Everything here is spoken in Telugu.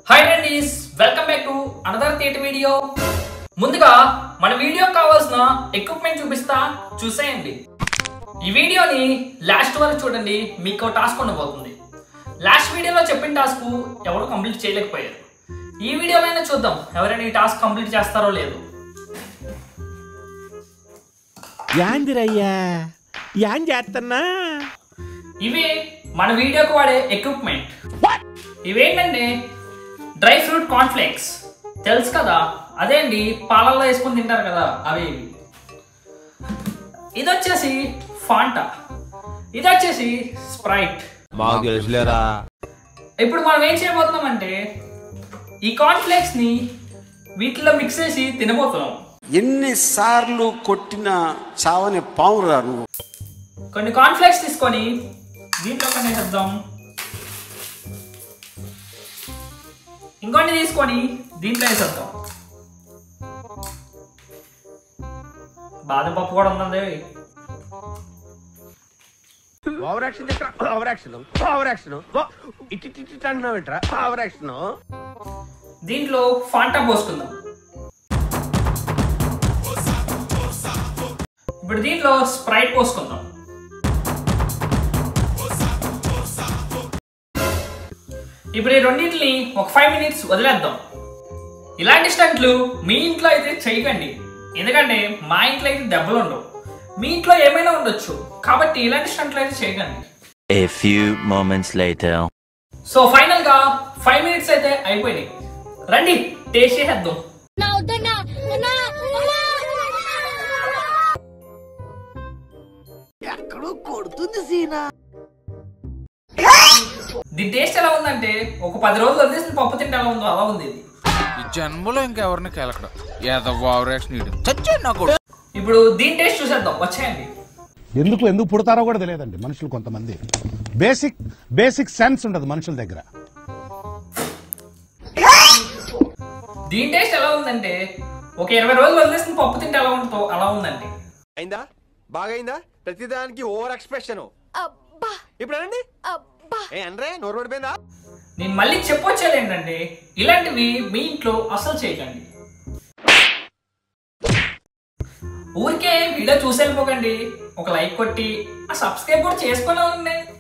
Hi friends, welcome back to another theatre video. ముందుగా మన వీడియో కావాల్సిన ఎక్విప్మెంట్ చూసేయండి. ఈ వీడియోని లాస్ట్ వరకు చూడండి, మీకు టాస్క్ ఉండబోతుంది. లాస్ట్ వీడియోలో చెప్పిన టాస్క్ ఎవరు కంప్లీట్ చేయలేకపోయారు. ఈ వీడియోలో చూద్దాం ఎవరైనా ఈ టాస్క్ కంప్లీట్ చేస్తారో లేదో. ఇవి మన వీడియోకి వాడే ఎక్విప్మెంట్. ఇవేంటంటే డ్రై ఫ్రూట్ కార్న్ఫ్లేక్స్, తెలుసు కదా, అదే అండి పాలల్లో వేసుకొని తింటారు కదా, అవి. ఇది వచ్చేసి ఫాంటా, ఇది వచ్చేసి స్ప్రైట్. ఇప్పుడు మనం ఏం చేయబోతున్నామంటే ఈ కార్న్ఫ్లేక్స్ ని వీటిలో మిక్స్ చేసి తినబోతున్నాం. ఎన్నిసార్లు కొట్టిన చావని పావురా నువ్వు. కొన్ని కార్న్ఫ్లేక్స్ తీసుకొని దీంట్లో కొన్ని వేద్దాం, ఇంకొన్ని తీసుకొని దీంట్లో వేసేద్దాం. బాదం పప్పు కూడా ఉందండి. దీంట్లో ఫాంటా పోసుకుందాం. ఇప్పుడు దీంట్లో స్ప్రైట్ పోసుకుందాం. ఇప్పుడు ఈ రెండింటిని ఒక 5 minutes వదిలేద్దాం. ఇలాంటి స్టంట్లు మీ ఇంట్లో అయితే చేయకండి, ఎందుకంటే మా ఇంట్లో అయితే దెబ్బలు ఉండవు, మీ ఇంట్లో ఏమైనా ఉండొచ్చు, కాబట్టి ఇలాంటి స్టంట్లు అయితే చేయకండి. A few moments later. So final గా 5 minutes అయితే అయిపోయినాయి. రండి టేస్ట్ చేసేద్దాం. ఎక్కడో కొడుతుంది సీనా. దీని టేస్ట్ ఎలా ఉందంటే ఒక 10 రోజులు వదిలేసిన పప్పు తింటే ఎలా ఉందో అలా ఉంది. ఈ జన్మలో ఇంకెవరిని కేలకడం ఇప్పుడు దీని టేస్ట్ చూసేద్దాం, వచ్చేయండి. ఎందుకు పుడతారో కూడా తెలియదండి మనుషులు. కొంతమంది బేసిక్ సెన్స్ ఉండదు మనుషుల దగ్గర. దీని టేస్ట్ ఎలా ఉందంటే ఒక 20 రోజులు వదిలేసిన పప్పు తింటే ఎలా ఉంటుందో అలా ఉందండి. అయిందా? బాగైందా? ప్రతిదానికి ఓవర్ ఎక్స్ప్రెషన్. ఇప్పుడు అనండి. నోరు పడిపోయిందా? నేను మళ్ళీ చెప్పొచ్చేది ఏంటంటే ఇలాంటివి మీ ఇంట్లో అసలు చేయకండి. ఊరికే వీడియో చూసి వెళ్ళిపోకండి, ఒక లైక్ కొట్టి సబ్స్క్రైబ్ కూడా చేసుకునే ఉండండి.